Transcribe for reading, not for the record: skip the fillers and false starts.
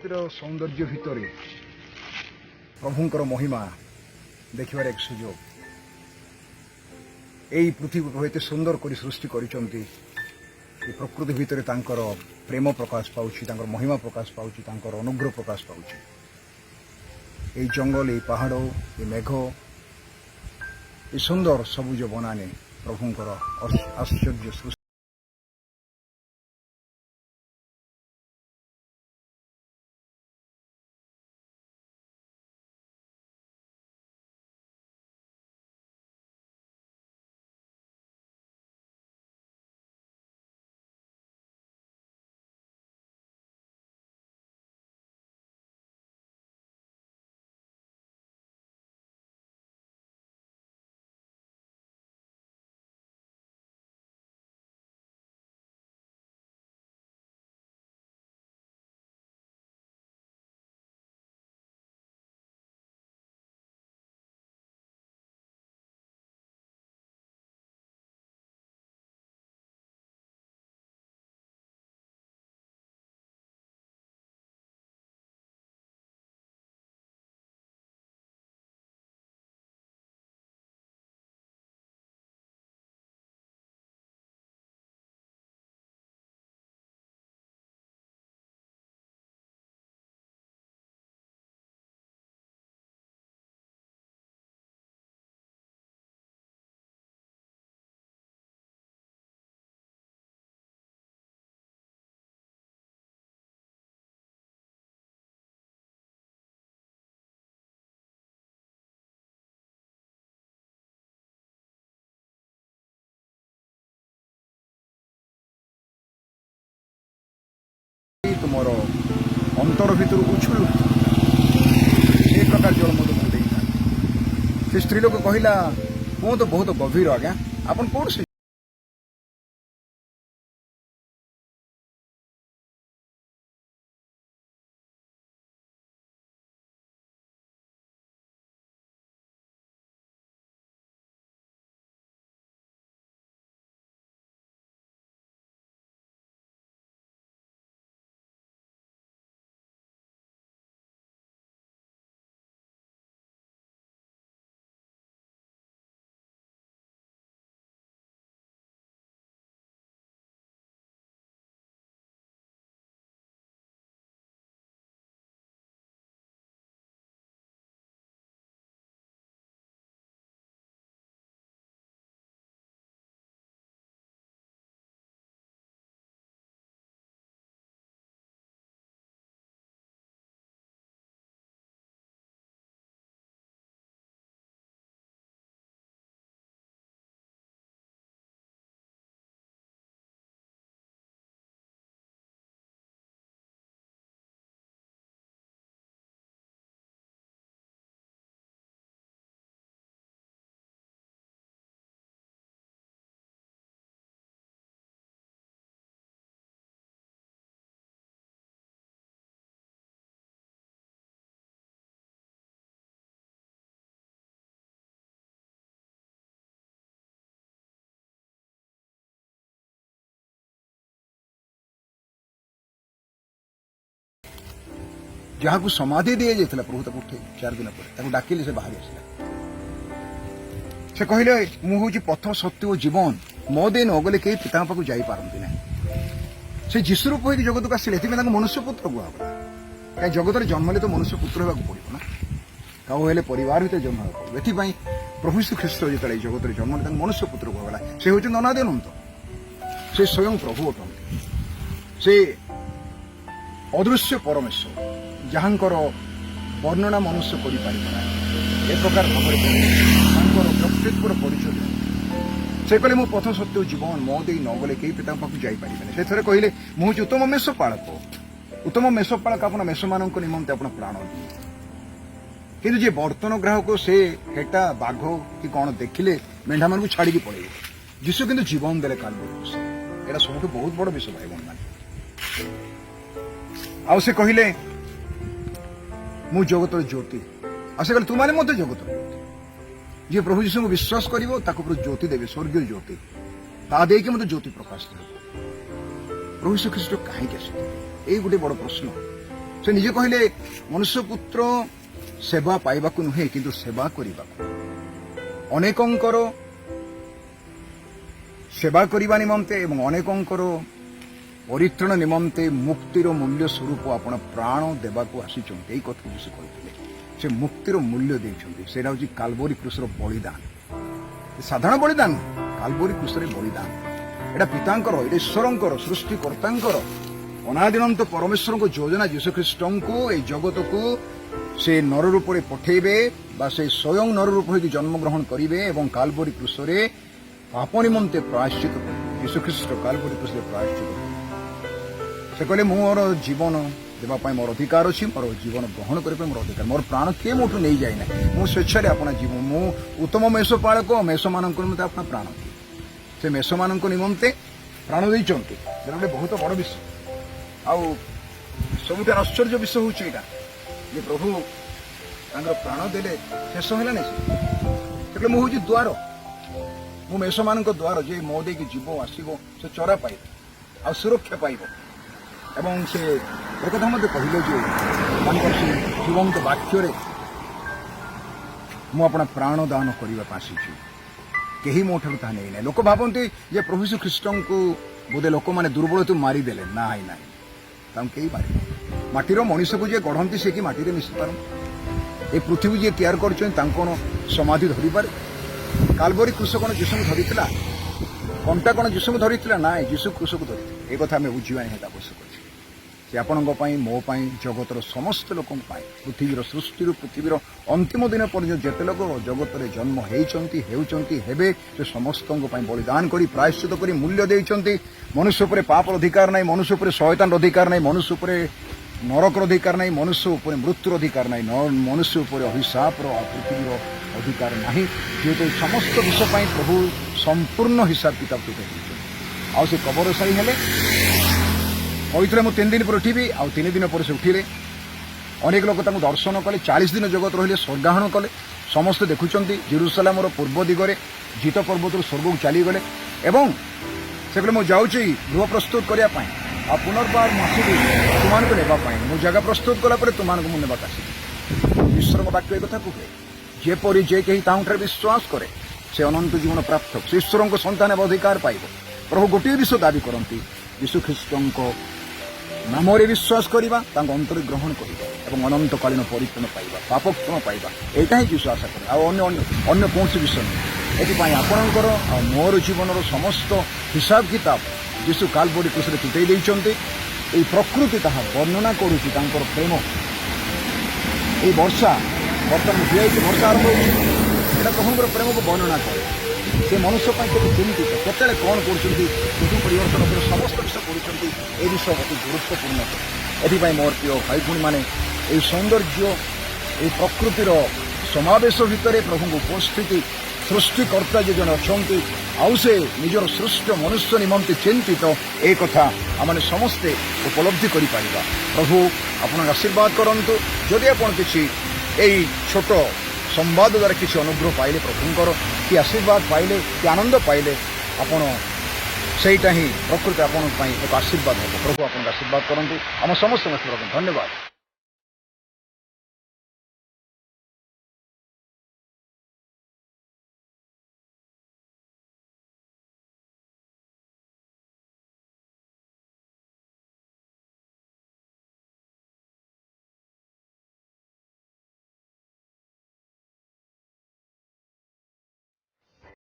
ପ୍ରକୃତିର ସୌନ୍ଦର୍ଯ୍ୟ ଭିତରେ ପ୍ରଭୁଙ୍କର ମହିମା ଦେଖିବାର ଏକ ସୁଯୋଗ। ଏହି ପୃଥିବୀକୁ ଏତେ ସୁନ୍ଦର କରି ସୃଷ୍ଟି କରିଛନ୍ତି। ଏ ପ୍ରକୃତି ଭିତରେ ତାଙ୍କର ପ୍ରେମ ପ୍ରକାଶ ପାଉଛି, ତାଙ୍କର ମହିମା ପ୍ରକାଶ ପାଉଛି, ତାଙ୍କର ଅନୁଗ୍ରହ ପ୍ରକାଶ ପାଉଛି। এই জঙ্গল, এই পাহাড়, এই মেঘ, এই সুন্দর সবুজ বনানী প্রভুঙ্কর আশ্চর্য সৃষ্টি। ତୁମର ଅନ୍ତର ଭିତରୁ ଉଛୁଳି ଉଠୁଛି ଏ ପ୍ରକାର ଜଳ ମୁଁ ତୁମକୁ ଦେଇଥାଏ। ସେ ସ୍ତ୍ରୀ ଲୋକ କହିଲା, ମୁଁ ତ ବହୁତ ଗଭୀର ଆଜ୍ଞା, ଆପଣ କୋଉଠି ଯାହାକୁ ସମାଧି ଦିଆଯାଇଥିଲା ପ୍ରଭୁ ତାକୁ ଉଠେଇ 4 ଦିନ ପରେ ତାକୁ ଡାକିଲେ, ସେ ବାହାରି ଆସିଲା। ସେ କହିଲେ, ମୁଁ ହେଉଛି ପଥ, ସତ୍ୟ ଓ ଜୀବନ, ମୋ ଦେଇ ନଗଲେ କେହି ପିତାଙ୍କ ପାଖକୁ ଯାଇପାରନ୍ତି ନାହିଁ। ସେ ଯୀଶୁ ରୂପ ହୋଇକି ଜଗତକୁ ଆସିଲେ, ଏଥିପାଇଁ ତାଙ୍କୁ ମନୁଷ୍ୟ ପୁତ୍ର କୁହାଗଲା। କାହିଁ ଜଗତରେ ଜନ୍ମ ହେଲେ ତ ମନୁଷ୍ୟ ପୁତ୍ର ହେବାକୁ ପଡ଼ିବ ନା, କାଉ ହେଲେ ପରିବାର ଭିତରେ ଜନ୍ମ ହେବାକୁ ପଡ଼ିବ। ଏଥିପାଇଁ ପ୍ରଭୁ ଯୀଶୁ ଖ୍ରୀଷ୍ଟ ଯେତେବେଳେ ଏହି ଜଗତରେ ଜନ୍ମ ହେଲେ ତାଙ୍କୁ ମନୁଷ୍ୟ ପୁତ୍ର କୁହାଗଲା। ସେ ହେଉଛନ୍ତି ଅନାଦି ଅନନ୍ତ, ସେ ସ୍ୱୟଂ ପ୍ରଭୁ ଅଟନ୍ତି, ସେ ଅଦୃଶ୍ୟ ପରମେଶ୍ୱର, ଯାହାଙ୍କର ବର୍ଣ୍ଣନା ମନୁଷ୍ୟ କରିପାରିବ ନାହିଁ। ଏ ପ୍ରକାର ଭାବରେ ତାଙ୍କର ବ୍ୟକ୍ତିତ୍ୱର ପରିଚୟ ଦେଲେ। ସେ କହିଲେ, ମୁଁ ପଥ, ସତ୍ୟ ଓ ଜୀବନ, ମୋ ଦେଇ ନଗଲେ କେହି ପିତାଙ୍କ ପାଖକୁ ଯାଇପାରିବେନି। ସେ ଥରେ କହିଲେ, ମୁଁ ହେଉଛି ଉତ୍ତମ ମେଷପାଳକ। ଉତ୍ତମ ମେଷପାଳକ ଆପଣ ମେଷମାନଙ୍କ ନିମନ୍ତେ ଆପଣ ପ୍ରାଣ ଦିଏ। କିନ୍ତୁ ଯିଏ ବର୍ତ୍ତନ ଗ୍ରାହକ, ସେ ହେଟା ବାଘ କି କଣ ଦେଖିଲେ ମେଣ୍ଢାମାନଙ୍କୁ ଛାଡ଼ିକି ପଳେଇବେ। ଯୀଶୁ କିନ୍ତୁ ଜୀବନ ଦେଲେ କାଲବରୀ। ଏଇଟା ସବୁଠୁ ବହୁତ ବଡ଼ ବିଷୟ ଭାଇ ଭଉଣୀମାନେ। ଆଉ ସେ କହିଲେ, ମୁଁ ଜଗତର ଜ୍ୟୋତି। ଆଉ ସେ କହିଲେ, ତୁମାନେ ମଧ୍ୟ ଜଗତର ଜ୍ୟୋତି। ଯିଏ ପ୍ରଭୁ ଯୀଶୁଙ୍କୁ ବିଶ୍ୱାସ କରିବ ତାକୁ ପୁରା ଜ୍ୟୋତି ଦେବେ, ସ୍ୱର୍ଗୀୟ ଜ୍ୟୋତି। ତା ଦେଇକି ମଧ୍ୟ ଜ୍ୟୋତି ପ୍ରକାଶ ହେବ। ପ୍ରଭୁ ଯୀଶୁ ଖ୍ରୀଷ୍ଟ କାହିଁକି ଆସିଥିଲେ? ଏଇ ଗୋଟେ ବଡ଼ ପ୍ରଶ୍ନ। ସେ ନିଜେ କହିଲେ ମନୁଷ୍ୟ ପୁତ୍ର ସେବା ପାଇବାକୁ ନୁହେଁ କିନ୍ତୁ ସେବା କରିବାକୁ, ଅନେକଙ୍କର ସେବା କରିବା ନିମନ୍ତେ ଏବଂ ଅନେକଙ୍କର ପରିତ୍ରାଣ ନିମନ୍ତେ ମୁକ୍ତିର ମୂଲ୍ୟ ସ୍ୱରୂପ ଆପଣ ପ୍ରାଣ ଦେବାକୁ ଆସିଛନ୍ତି। ଏଇ କଥା ଯୀଶୁ କହିଥିଲେ। ସେ ମୁକ୍ତିର ମୂଲ୍ୟ ଦେଇଛନ୍ତି। ସେଇଟା ହଉଛି କାଲବରୀ କ୍ରୁଶର ବଳିଦାନ। ସାଧାରଣ ବଳିଦାନ, କାଲବରୀ କ୍ରୁଶରେ ବଳିଦାନ। ଏଇଟା ପିତାଙ୍କର, ଏଇଟା ଈଶ୍ୱରଙ୍କର, ସୃଷ୍ଟିକର୍ତ୍ତାଙ୍କର ଅନାଦିନନ୍ତ ପରମେଶ୍ୱରଙ୍କ ଯୋଜନା। ଯୀଶୁଖ୍ରୀଷ୍ଟଙ୍କୁ ଏଇ ଜଗତକୁ ସେ ନର ରୂପରେ ପଠେଇବେ ବା ସେ ସ୍ୱୟଂ ନର ରୂପ ହୋଇକି ଜନ୍ମଗ୍ରହଣ କରିବେ ଏବଂ କାଲବରୀ କ୍ରୁଶରେ ପାପ ନିମନ୍ତେ ପ୍ରାୟଶ୍ଚିତ କରିବେ। ଯୀଶୁଖ୍ରୀଷ୍ଟ କାଲବରୀ କ୍ରୁଶରେ ପ୍ରାୟଶ୍ଚିତ କରିବେ। ସେ କହିଲେ ମୋର ଜୀବନ ଦେବା ପାଇଁ ମୋର ଅଧିକାର ଅଛି, ମୋର ଜୀବନ ଗ୍ରହଣ କରିବା ପାଇଁ ମୋର ଅଧିକାର, ମୋର ପ୍ରାଣ କିଏ ମୋଠୁ ନେଇଯାଏ ନାହିଁ, ମୁଁ ସ୍ୱେଚ୍ଛାରେ ଆପଣ ଜୀବ, ମୁଁ ଉତ୍ତମ ମେଷପାଳକ, ମେଷମାନଙ୍କ ନିମନ୍ତେ ଆପଣ ପ୍ରାଣ ଦିଏ। ସେ ମେଷମାନଙ୍କ ନିମନ୍ତେ ପ୍ରାଣ ଦେଇଛନ୍ତି। ସେଟା ଗୋଟେ ବହୁତ ବଡ଼ ବିଷୟ। ଆଉ ସବୁଠାରୁ ଆଶ୍ଚର୍ଯ୍ୟ ବିଷୟ ହେଉଛି ଏଇଟା ଯେ ପ୍ରଭୁ ତାଙ୍କର ପ୍ରାଣ ଦେଲେ ଶେଷ ହେଲାନି। ସେ କହିଲେ ମୁଁ ହେଉଛି ଦ୍ୱାର, ମୁଁ ମେଷମାନଙ୍କ ଦ୍ୱାର, ଯେ ମୋ ଦେଇକି ଯିବ ଆସିବ ସେ ଚରା ପାଇବ ଆଉ ସୁରକ୍ଷା ପାଇବ। ଏବଂ ସେ ଏକଥା ମଧ୍ୟ କହିଲେ ଯେ ତାଙ୍କର ସେ ଜୀବନ୍ତ ବାକ୍ୟରେ ମୁଁ ଆପଣ ପ୍ରାଣ ଦାନ କରିବାକୁ ଆସିଛି, କେହି ମୋ ଠାରୁ ତାହା ନେଇନାହିଁ। ଲୋକ ଭାବନ୍ତି ଯେ ପ୍ରଭୁ ଶ୍ରୀଖ୍ରୀଷ୍ଟଙ୍କୁ ବୋଧେ ଲୋକମାନେ ଦୁର୍ବଳ ହେତୁ ମାରିଦେଲେ। ନାହିଁ ନାହିଁ, ତାଙ୍କୁ କେହି ମାରିବେ। ମାଟିର ମଣିଷକୁ ଯିଏ ଗଢ଼ନ୍ତି ସେ କି ମାଟିରେ ମିଶି ପାରନ୍ତି? ଏ ପୃଥିବୀ ଯିଏ ତିଆରି କରିଛନ୍ତି ତାଙ୍କୁ କ'ଣ ସମାଧି ଧରିପାରେ? କାଲବରୀ କୃଷ କ'ଣ ଯୀଶୁଙ୍କୁ ଧରିଥିଲା? କଣ୍ଟା କ'ଣ ଯୀଶୁଙ୍କୁ ଧରିଥିଲା? ନାହିଁ, ଯୀଶୁ କୃଷକୁ ଧରିଥିଲେ। ଏ କଥା ଆମେ ବୁଝିବା ନିହାତି ଆବଶ୍ୟକ ଅଛି। ସେ ଆପଣଙ୍କ ପାଇଁ, ମୋ ପାଇଁ, ଜଗତର ସମସ୍ତ ଲୋକଙ୍କ ପାଇଁ, ପୃଥିବୀର ସୃଷ୍ଟିରୁ ପୃଥିବୀର ଅନ୍ତିମ ଦିନ ପର୍ଯ୍ୟନ୍ତ ଯେତେ ଲୋକ ଜଗତରେ ଜନ୍ମ ହେଇଛନ୍ତି, ହେଉଛନ୍ତି, ହେବେ, ସେ ସମସ୍ତଙ୍କ ପାଇଁ ବଳିଦାନ କରି ପ୍ରାୟଶ୍ଚିତ କରି ମୂଲ୍ୟ ଦେଇଛନ୍ତି। ମନୁଷ୍ୟ ଉପରେ ପାପର ଅଧିକାର ନାହିଁ, ମନୁଷ୍ୟ ଉପରେ ଶୟତାନର ଅଧିକାର ନାହିଁ, ମନୁଷ୍ୟ ଉପରେ ନରକର ଅଧିକାର ନାହିଁ, ମନୁଷ୍ୟ ଉପରେ ମୃତ୍ୟୁର ଅଧିକାର ନାହିଁ, ମନୁଷ୍ୟ ଉପରେ ଅଭିଶାପର ପୃଥିବୀର ଅଧିକାର ନାହିଁ। ଯେହେତୁ ସମସ୍ତ ବିଷୟ ପାଇଁ ପ୍ରଭୁ ସମ୍ପୂର୍ଣ୍ଣ ହିସାବ କିତାବ ତୁଟାଇ ଦେଇଛନ୍ତି। ଆଉ ସେ କବରଶାୟୀ ହେଲେ, କହିଥିଲେ ମୁଁ 3 ଦିନ ପରେ ଉଠିବି, ଆଉ 3 ଦିନ ପରେ ସେ ଉଠିଲେ। ଅନେକ ଲୋକ ତାଙ୍କୁ ଦର୍ଶନ କଲେ, 40 ଦିନ ଜଗତ ରହିଲେ, ସ୍ୱର୍ଗାରୋହଣ କଲେ। ସମସ୍ତେ ଦେଖୁଛନ୍ତି ଜେରୁସାଲେମର ପୂର୍ବ ଦିଗରେ ଜିତ ପର୍ବତରୁ ସ୍ୱର୍ଗକୁ ଚାଲିଗଲେ ଏବଂ ସେ କହିଲେ ମୁଁ ଯାଉଛି ଗୃହ ପ୍ରସ୍ତୁତ କରିବା ପାଇଁ, ଆଉ ପୁନର୍ବାର ମୁଁ ଆସିବି ତୁମମାନଙ୍କୁ ନେବା ପାଇଁ। ମୁଁ ଜାଗା ପ୍ରସ୍ତୁତ କଲା ପରେ ତୁମମାନଙ୍କୁ ମୁଁ ନେବାକୁ ଆସିବି। ଈଶ୍ୱରଙ୍କ ବାକ୍ୟ ଏ କଥା କୁହେ, ଯେପରି ଯେ କେହି ତାହାଠାରେ ବିଶ୍ୱାସ କରେ ସେ ଅନନ୍ତ ଜୀବନ ପ୍ରାପ୍ତ, ସେ ଈଶ୍ୱରଙ୍କ ସନ୍ତାନ ହେବା ଅଧିକାର ପାଇବ। ପ୍ରଭୁ ଗୋଟିଏ ବିଷୟ ଦାବି କରନ୍ତି, ଯୀଶୁଖ୍ରୀଷ୍ଟଙ୍କ ନାମରେ ବିଶ୍ୱାସ କରିବା, ତାଙ୍କ ଅନ୍ତରରେ ଗ୍ରହଣ କରିବା ଏବଂ ଅନନ୍ତକାଳୀନ ପରିତ୍ରାଣ ପାଇବା, ପାପକ୍ଷମ ପାଇବା। ଏଇଟା ହିଁ ଯୀଶୁ ଆଶା କରେ, ଆଉ ଅନ୍ୟ କୌଣସି ବିଷୟ ନୁହେଁ। ଏଥିପାଇଁ ଆପଣଙ୍କର ଆଉ ମୋର ଜୀବନର ସମସ୍ତ ହିସାବ କିତାବ ଯୀଶୁ କାଲବରୀ କ୍ରୁଶରେ ତୁଟାଇ ଦେଇଛନ୍ତି। ଏହି ପ୍ରକୃତି ତାହା ବର୍ଣ୍ଣନା କରୁଛି ତାଙ୍କର ପ୍ରେମ। ଏହି ବର୍ଷା ବର୍ତ୍ତମାନ ଦିଆଯାଇଛି, ବର୍ଷା ଆରମ୍ଭ ହେଉଛି, ଏଇଟା ପ୍ରଭୁଙ୍କର ପ୍ରେମକୁ ବର୍ଣ୍ଣନା କରେ। ସେ ମନୁଷ୍ୟ ପାଇଁ କେତେ ଚିନ୍ତିତ, କେତେବେଳେ କ'ଣ କରୁଛନ୍ତି, ଋତୁ ପରିବର୍ତ୍ତନ ଉପରେ ସମସ୍ତ ବିଷୟ କରୁଛନ୍ତି। ଏ ବିଷୟ ଅତି ଗୁରୁତ୍ୱପୂର୍ଣ୍ଣ। ଏଥିପାଇଁ ମୋର ପ୍ରିୟ ଭାଇ ଭଉଣୀମାନେ, ଏହି ସୌନ୍ଦର୍ଯ୍ୟ, ଏହି ପ୍ରକୃତିର ସମାବେଶ ଭିତରେ ପ୍ରଭୁଙ୍କ ଉପସ୍ଥିତି, ସୃଷ୍ଟିକର୍ତ୍ତା ଯେ ଜଣେ ଅଛନ୍ତି ଆଉ ସେ ନିଜର ସୃଷ୍ଟ ମନୁଷ୍ୟ ନିମନ୍ତେ ଚିନ୍ତିତ, ଏ କଥା ଆମେ ସମସ୍ତେ ଉପଲବ୍ଧି କରିପାରିବା। ପ୍ରଭୁ ଆପଣଙ୍କ ଆଶୀର୍ବାଦ କରନ୍ତୁ। ଯଦି ଆପଣ କିଛି ଏଇ ଛୋଟ ସମ୍ବାଦ ଦ୍ୱାରା କିଛି ଅନୁଗ୍ରହ ପାଇଲେ, ପ୍ରଭୁଙ୍କର କି ଆଶୀର୍ବାଦ ପାଇଲେ, କି ଆନନ୍ଦ ପାଇଲେ, ଆପଣ ସେଇଟା ହିଁ ପ୍ରକୃତି ଆପଣଙ୍କ ପାଇଁ ଏକ ଆଶୀର୍ବାଦ ହେବ। ପ୍ରଭୁ ଆପଣଙ୍କ ଆଶୀର୍ବାଦ କରନ୍ତୁ। ଆମ ସମସ୍ତଙ୍କ ଧନ୍ୟବାଦ।